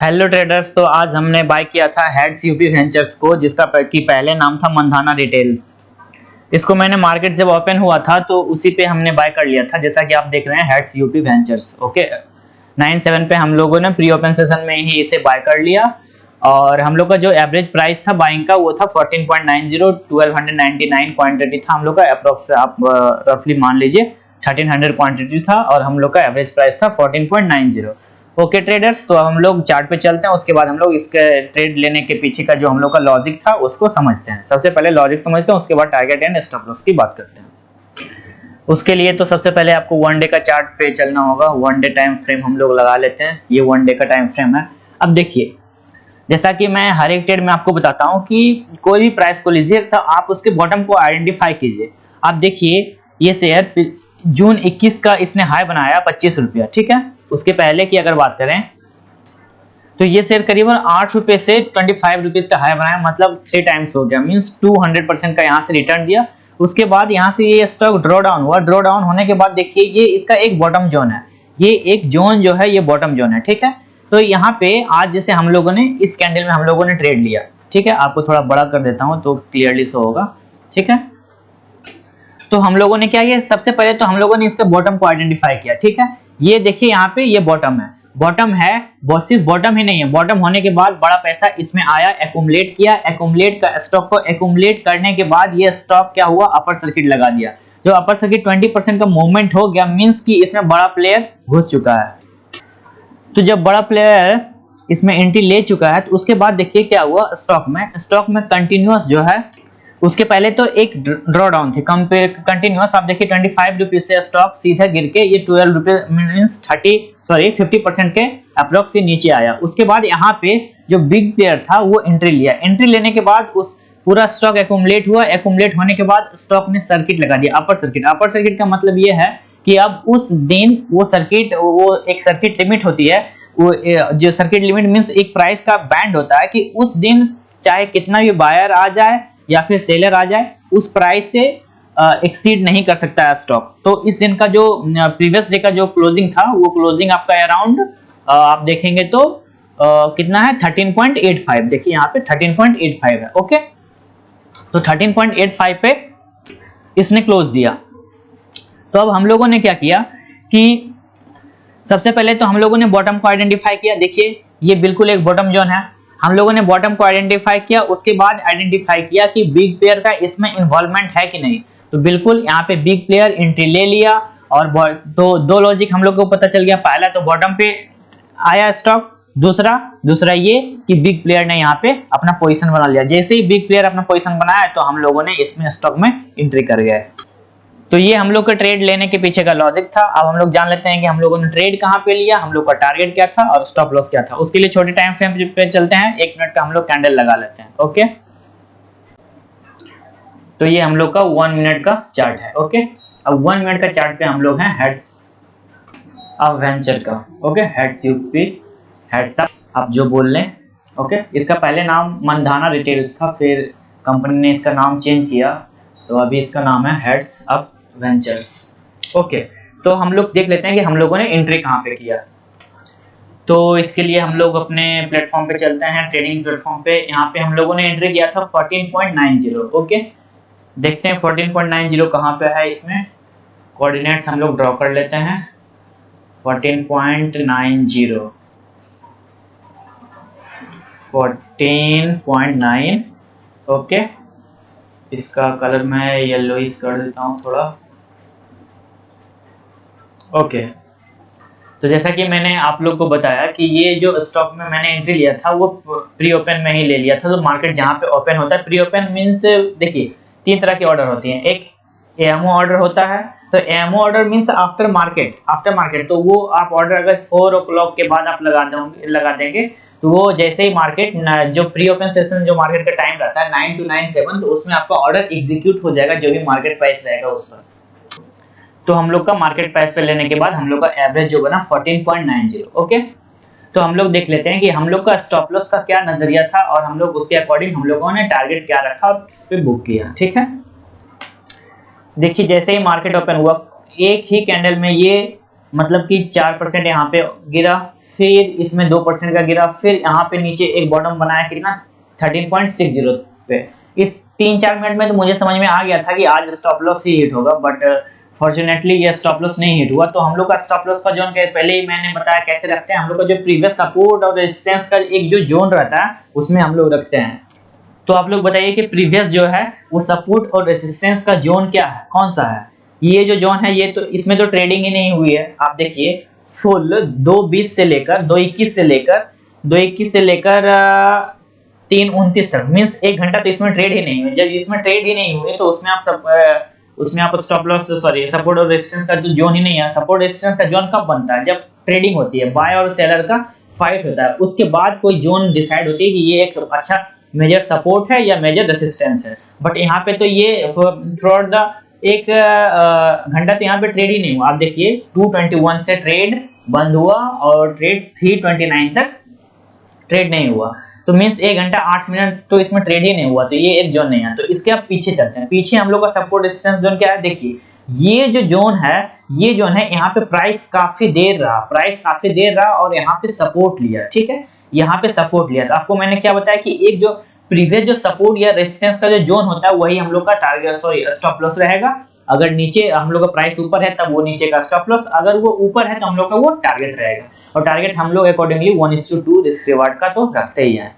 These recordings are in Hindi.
Hello traders. तो आज हमने बाय किया था हेड्स यूपी वेंचर्स को, जिसका कि पहले नाम था मंधाना रिटेल्स। इसको मैंने मार्केट जब ओपन हुआ था तो उसी पे हमने बाय कर लिया था, जैसा कि आप देख रहे हैं हेड्स यूपी वेंचर्स। ओके, 97 पे हम लोगों ने प्री ओपन सेशन में ही इसे बाय कर लिया और हम लोग का जो एवरेज प्राइस था बाइंग का वो था 14.90, 1299 क्वांटिटी था हम लोग का अप्रोक्स, आप रफली मान लीजिए 1300 क्वांटिटी था और हम लोग का एवरेज प्राइस था 14.90। ओके ट्रेडर्स, तो हम लोग चार्ट पे चलते हैं, उसके बाद हम लोग इसके ट्रेड लेने के पीछे का जो हम लोग का लॉजिक था उसको समझते हैं। सबसे पहले लॉजिक समझते हैं, उसके बाद टारगेट एंड स्टॉप लॉस की बात करते हैं। उसके लिए तो सबसे पहले आपको वन डे का चार्ट पे चलना होगा। वन डे टाइम फ्रेम हम लोग लगा लेते हैं, ये वन डे का टाइम फ्रेम है। अब देखिए, जैसा कि मैं हर एक ट्रेड में आपको बताता हूं कि कोई भी प्राइस को लीजिए तो आप उसके बॉटम को आइडेंटिफाई कीजिए। आप देखिए, ये शेयर जून 21 का इसने हाई बनाया 25 रुपया, ठीक है। उसके पहले की अगर बात करें तो ये शेयर करीबन 8 रुपए से 25 रुपीज का हाई बनाया, मतलब 3 टाइम्स हो गया, मींस 200% का यहाँ से रिटर्न दिया। उसके बाद यहाँ से ये स्टॉक ड्रॉ डाउन हुआ। ड्रॉ डाउन होने के बाद देखिए, ये इसका एक बॉटम जोन है, ये एक जोन जो है ये बॉटम जोन है, ठीक है। तो यहाँ पे आज जैसे हम लोगों ने इस कैंडल में हम लोगों ने ट्रेड लिया, ठीक है। आपको थोड़ा बड़ा कर देता हूँ तो क्लियरली शो होगा, ठीक है। तो हम लोगों ने क्या किया, सबसे पहले तो हम लोगों ने इसके बॉटम को आइडेंटिफाई किया, ठीक है। ये देखिए यहाँ पे ये बॉटम है, बॉटम है, वो सिर्फ बॉटम ही नहीं है, बॉटम होने के बाद बड़ा पैसा इसमें आया, एक्यूमुलेट किया, एक्यूमुलेट का स्टॉक को एक्यूमुलेट करने के बाद ये स्टॉक क्या हुआ, अपर सर्किट लगा दिया। जो अपर सर्किट 20% का मूवमेंट हो गया, मींस कि इसमें बड़ा प्लेयर घुस चुका है। तो जब बड़ा प्लेयर इसमें एंट्री ले चुका है तो उसके बाद देखिए क्या हुआ, स्टॉक में कंटिन्यूअस जो है, उसके पहले तो एक ड्रॉ डाउन थी कंटिन्यूअस। आप देखिए 25 रुपीज से स्टॉक सीधा गिर के ये 12 रुपीज मींस 50% के अप्रोक्स से नीचे आया। उसके बाद यहाँ पे जो बिग प्लेयर था वो एंट्री लिया। एंट्री लेने के बाद उस पूरा स्टॉक एक्यूमुलेट हुआ। एक्यूमुलेट होने के बाद स्टॉक ने सर्किट लगा दिया, अपर सर्किट। अपर सर्किट का मतलब ये है कि अब उस दिन वो सर्किट, वो एक सर्किट लिमिट होती है, वो जो सर्किट लिमिट मींस एक प्राइस का बैंड होता है कि उस दिन चाहे कितना भी बायर आ जाए या फिर सेलर आ जाए, उस प्राइस से एक्सीड नहीं कर सकता है स्टॉक। तो इस दिन का जो प्रीवियस डे का जो क्लोजिंग था वो क्लोजिंग आपका अराउंड आप देखेंगे तो कितना है, 13.85। देखिए यहाँ पे 13.85 है, ओके। तो 13.85 पे इसने क्लोज दिया। तो अब हम लोगों ने क्या किया कि सबसे पहले तो हम लोगों ने बॉटम को आइडेंटिफाई किया। देखिए ये बिल्कुल एक बॉटम जोन है, हम लोगों ने बॉटम को आइडेंटिफाई किया। उसके बाद आइडेंटिफाई किया कि बिग प्लेयर का इसमें इन्वॉल्वमेंट है कि नहीं। तो बिल्कुल यहाँ पे बिग प्लेयर एंट्री ले लिया और दो लॉजिक हम लोग को पता चल गया। पहला तो बॉटम पे आया स्टॉक, दूसरा ये कि बिग प्लेयर ने यहाँ पे अपना पोजीशन बना लिया। जैसे ही बिग प्लेयर अपना पोजीशन बनाया तो हम लोगों ने इसमें स्टॉक में एंट्री कर गए। तो ये हम लोग का ट्रेड लेने के पीछे का लॉजिक था। अब हम लोग जान लेते हैं कि हम लोगों ने ट्रेड कहाँ पे लिया, हम लोग का टारगेट क्या था और स्टॉप लॉस क्या था। उसके लिए छोटे टाइम फ्रेम पे चलते हैं, 1 मिनट का हम लोग कैंडल लगा लेते हैं, ओके। तो ये हम लोग का 1 मिनट का चार्ट है, ओके। अब 1 मिनट का चार्ट पे हम लोग हैं हेड्स ऑफ वेंचर का, ओके। हेड्स यूपी, हेड्स आप जो बोल लें, ओके। इसका पहले नाम मंधाना रिटेल्स था, फिर कंपनी ने इसका नाम चेंज किया, तो अभी इसका नाम है हेड्स ऑफ वेंचर्स, ओके। तो हम लोग देख लेते हैं कि हम लोगों ने एंट्री कहाँ पे किया। तो इसके लिए हम लोग अपने प्लेटफॉर्म पे चलते हैं, ट्रेडिंग प्लेटफॉर्म पे। यहाँ पे हम लोगों ने एंट्री किया था 14.90, ओके। देखते हैं 14.90 कहाँ पे है। इसमें कोऑर्डिनेट्स हम लोग ड्रॉ कर लेते हैं। 14.90, 14.9, ओके। इसका कलर मैं येलोइश कर देता हूँ थोड़ा, ओके। तो जैसा कि मैंने आप लोग को बताया कि ये जो स्टॉक में मैंने एंट्री लिया था वो प्री ओपन में ही ले लिया था। तो मार्केट जहाँ पे ओपन होता है, प्री ओपन मींस देखिए 3 तरह की ऑर्डर होती हैं। एक एमओ ऑर्डर होता है, तो MO order means after market. तो वो आप ऑर्डर अगर 4 o'clock के बाद आप लगा देंगे तो वो जैसे ही मार्केट जो प्री ओपन सेशन जो मार्केट का टाइम रहता है 9 to 9-7, तो उसमें आपका ऑर्डर एग्जीक्यूट हो जाएगा जो भी मार्केट प्राइस रहेगा उस वक्त। तो हम लोग का मार्केट प्राइस पे लेने के बाद हम लोग का एवरेज जो बना 14.90, ओके। तो हम लोग देख लेते हैं कि हम लोग का स्टॉप लॉस का क्या नजरिया था और हम लोग उसके अकॉर्डिंग हम लोगों ने टारगेट क्या रखा और इस पे बुक किया, ठीक है। देखिए जैसे ही मार्केट ओपन हुआ, एक ही कैंडल में ये मतलब कि 4% यहाँ पे गिरा, फिर इसमें 2% का गिरा, फिर यहाँ पे नीचे एक बॉटम बनाया कितना 13.60 पे। इस 3-4 मिनट में तो मुझे समझ में आ गया था कि आज स्टॉप लॉस ही हिट होगा, बट फॉर्चुनेटली ये स्टॉप लॉस नहीं हिट हुआ। तो हम लोग का स्टॉप लॉस का जोन पहले ही मैंने बताया कैसे रखते हैं। हम लोग का जो प्रीवियस सपोर्ट और रेजिस्टेंस का एक जो जोन रहता है उसमें हम लोग रखते हैं। तो आप लोग बताइए कि प्रीवियस जो है वो सपोर्ट और रेजिस्टेंस का जोन क्या है, कौन सा है? ये जो जोन है ये तो इसमें तो ट्रेडिंग ही नहीं हुई है। आप देखिए फुल 2:20 से लेकर 2:21 से लेकर 3:29 तक, मींस 1 घंटा तो इसमें ट्रेड ही नहीं हुई। जब इसमें ट्रेड ही नहीं हुए तो उसमें आप स्टॉप लॉस सॉरी सपोर्ट और रेजिस्टेंस का जो जोन ही नहीं है। सपोर्ट रेजिस्टेंस का जोन कब बनता है? जब ट्रेडिंग होती है, बाय और सेलर का फाइट होता है, उसके बाद कोई जोन डिसाइड होती है कि ये एक अच्छा मेजर सपोर्ट है या मेजर रेजिस्टेंस है। बट यहाँ पे तो ये थ्रू आउट द एक घंटा तो यहाँ पे ट्रेड ही नहीं हुआ। आप देखिए 2:21 से ट्रेड बंद हुआ और ट्रेड 3:29 तक ट्रेड नहीं हुआ। तो मींस 1 घंटा 8 मिनट तो इसमें ट्रेड ही नहीं हुआ। तो ये एक जोन नहीं है। तो इसके आप पीछे चलते हैं। पीछे हम लोग का सपोर्ट रेजिस्टेंस जोन क्या है? देखिए ये जो जोन है, ये जोन है, यहाँ पे प्राइस काफी देर रहा और यहाँ पे सपोर्ट लिया, ठीक है, यहाँ पे सपोर्ट लिया। तो आपको मैंने क्या बताया कि एक जो प्रीवियस जो सपोर्ट या रेजिस्टेंस का जो जोन होता है वही हम लोग का टारगेट सॉरी स्टॉप लॉस रहेगा। अगर नीचे हम लोग का प्राइस ऊपर है तब वो नीचे का स्टॉप लॉस, अगर वो ऊपर है तो हम लोग का वो टारगेट रहेगा। और टारगेट हम लोग अकॉर्डिंगली 1:2 रिस्क रिवार्ड का तो रखते ही है।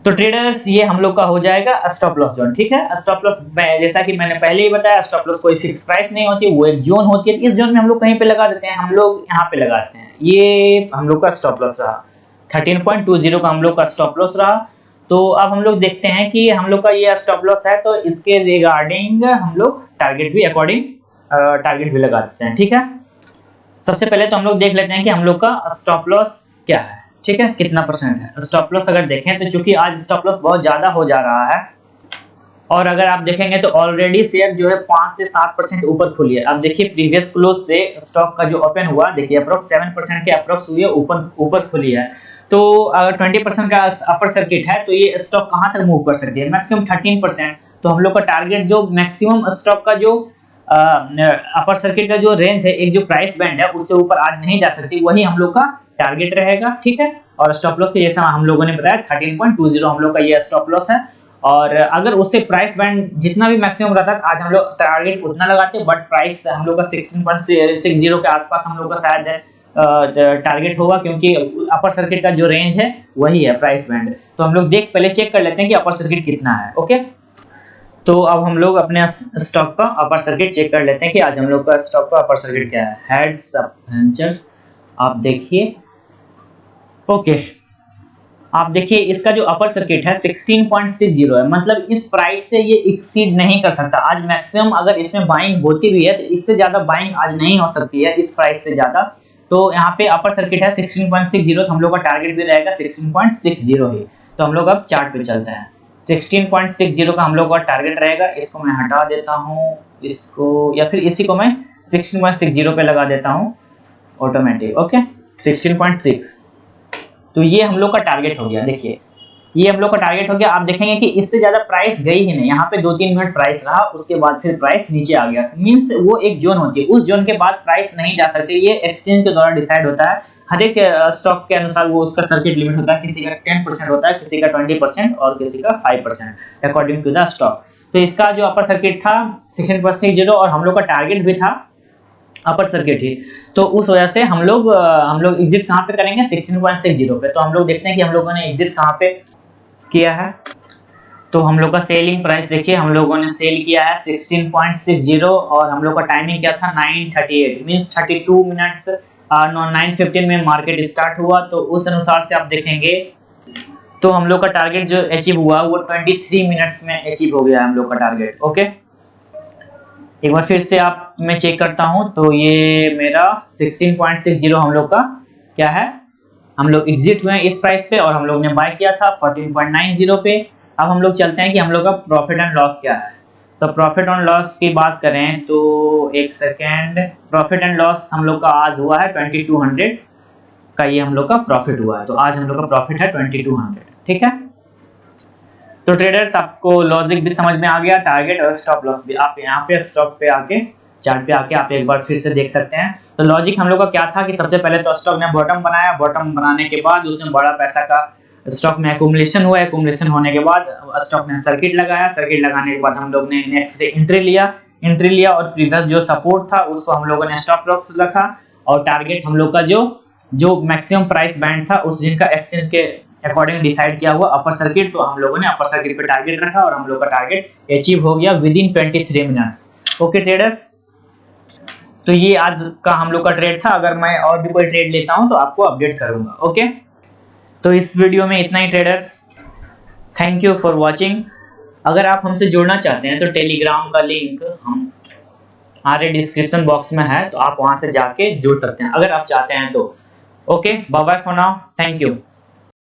तो ट्रेडर्स ये हम लोग का हो जाएगा स्टॉप लॉस जोन, ठीक है। स्टॉप लॉस जैसा कि मैंने पहले ही बताया, स्टॉप लॉस कोई फिक्स प्राइस नहीं होती, वो एक जोन होती है। इस जोन में हम लोग कहीं पे लगा देते हैं, हम लोग यहाँ पे लगाते हैं। ये हम लोग का स्टॉप लॉस रहा 13.20 का हम लोग का स्टॉप लॉस रहा। तो अब हम लोग देखते हैं कि हम लोग का ये स्टॉप लॉस है तो इसके रिगार्डिंग हम लोग टारगेट भी अकॉर्डिंग टारगेट भी लगा देते हैं, ठीक है। सबसे पहले तो हम लोग देख लेते हैं कि हम लोग का स्टॉप लॉस क्या है, ठीक है, कितना परसेंट है स्टॉप लॉस। अगर देखें तो चूंकि आज स्टॉप लॉस बहुत ज्यादा हो जा रहा है और अगर आप देखेंगे तो ऑलरेडी शेयर जो है 5 से 7% ऊपर खुली है। अब देखिए प्रीवियस क्लोज से स्टॉक का जो ओपन हुआ, देखिए अप्रोक्स 7% के अप्रोक्स हुई है, ऊपर खुली है। तो अगर 20% का अपर सर्किट है तो ये स्टॉक कहां तक मूव कर सकती है? मैक्सिमम 13%। तो हम लोग का टारगेट जो मैक्सिमम स्टॉक का जो अपर सर्किट का जो रेंज है, एक जो प्राइस बैंड है उससे ऊपर आज नहीं जा सकती, वही हम लोग का टारगेट रहेगा, ठीक है। और स्टॉप लॉस के जैसा हम लोगों ने बताया 13.20 हम लोग का ये स्टॉप लॉस है। और अगर उससे प्राइस बैंड जितना भी मैक्सिमम रहता है आज हम लोग टारगेट उतना लगाते हैं, बट प्राइस हम लोग का 16.60 के आसपास हम लोग का शायद टारगेट होगा, क्योंकि अपर सर्किट का जो रेंज है वही है प्राइस बैंड। तो हम लोग पहले चेक कर लेते हैं कि अपर सर्किट कितना है, ओके। तो अब हम लोग अपने स्टॉक का अपर सर्किट चेक कर लेते हैं कि आज हम लोग का स्टॉक का अपर सर्किट क्या है। हेड्स अप वेंचर, आप देखिए, ओके, आप देखिए इसका जो अपर सर्किट है 16.60 है, मतलब इस प्राइस से ये एक्सीड नहीं कर सकता। आज मैक्सिमम अगर इसमें बाइंग होती भी है तो इससे ज्यादा बाइंग आज नहीं हो सकती है इस प्राइस से ज्यादा। तो यहाँ पे अपर सर्किट है 16.60, तो हम लोग का टारगेट भी रहेगा 16.60 ही। तो हम लोग अब चार्ट पे चलते हैं। 16.60 का हम लोग का टारगेट रहेगा। इसको मैं हटा देता हूँ, इसको या फिर इसी को मैं 16.60 पे लगा देता हूँ ऑटोमेटिक, ओके 16.6। तो ये हम लोग का टारगेट हो गया। देखिए ये हम लोग का टारगेट हो गया। आप देखेंगे कि इससे ज्यादा प्राइस गई ही नहीं, यहाँ पे 2-3 मिनट प्राइस रहा, उसके बाद फिर प्राइस नीचे आ गया। मींस वो एक जोन होती है, उस जोन के बाद प्राइस नहीं जा सकती। ये एक्सचेंज के द्वारा डिसाइड होता है, हर एक स्टॉक के अनुसार वो उसका सर्किट लिमिट होता है। किसी का 10% होता है, किसी का 20% और किसी का 5% अकॉर्डिंग टू द स्टॉक। तो इसका जो अपर सर्किट था 16.60 और हम लोग का टारगेट भी था अपर सर्किट ही। तो उस वजह से हम लोग एग्जिट कहाँ पे करेंगे? 16.60 पे। तो हम लोग देखते हैं कि हम लोगों ने एग्जिट कहाँ पे किया है। तो हम लोग का सेलिंग प्राइस देखिए, हम लोगों ने सेल किया है 16.60 और हम लोग का टाइमिंग क्या था 9:38, मींस 32 मिनट्स 9:15 में मार्केट स्टार्ट हुआ। तो उस अनुसार से आप देखेंगे तो हम लोग का टारगेट जो अचीव हुआ वो 23 मिनट्स में अचीव हो गया हम लोग का टारगेट, ओके। एक बार फिर से आप मैं चेक करता हूं तो ये मेरा 16.60 हम लोग का क्या है, हम लोग एग्जिट हुए हैं इस प्राइस पे और हम लोग ने बाय किया था 14.90 पे। अब हम लोग चलते हैं कि हम लोग का प्रॉफिट एंड लॉस क्या है। तो प्रॉफिट एंड लॉस की बात करें तो एक सेकेंड, प्रॉफिट एंड लॉस हम लोग का आज हुआ है 2200 का, ये हम लोग का प्रॉफिट हुआ है। तो आज हम लोग का प्रॉफिट है 2200, ठीक है। तो ट्रेडर्स आपको लॉजिक भी समझ में आ गया, टारगेट और स्टॉप लॉस भी। आप यहाँ पे स्टॉप पे आके चार्ट पे आके आप एक बार फिर से देख सकते हैं। तो लॉजिक हम लोग का क्या था कि सबसे पहले तो स्टॉक ने बॉटम बनाया, बॉटम बनाने के बाद उसमें बड़ा पैसा का स्टॉक में एक्यूमुलेशन हुआ, एक्यूमुलेशन होने के बाद स्टॉक ने सर्किट लगाया, सर्किट लगाने के बाद हम लोग ने नेक्स्ट डे एंट्री लिया और प्रीवियस जो सपोर्ट था उसको हम लोगों ने स्टॉप लॉस रखा, और टारगेट हम लोग का जो मैक्सिमम प्राइस बैंड था उस दिन का एक्सचेंज के अकॉर्डिंग डिसाइड किया हुआ अपर सर्किट, तो हम लोगों ने अपर सर्किट पे टारगेट रखा और हम लोग का टारगेट अचीव हो गया with in 23 minutes. Okay traders, तो ये आज का हम लोग का ट्रेड था। अगर मैं और भी कोई ट्रेड लेता हूं तो आपको अपडेट करूंगा। ओके, तो इस वीडियो में इतना ही traders, thank you for watching. अगर आप हमसे जुड़ना चाहते हैं तो टेलीग्राम का लिंक हमारे डिस्क्रिप्शन बॉक्स में है, तो आप वहां से जाके जुड़ सकते हैं अगर आप चाहते हैं तो। Okay, bye bye for now, thank you.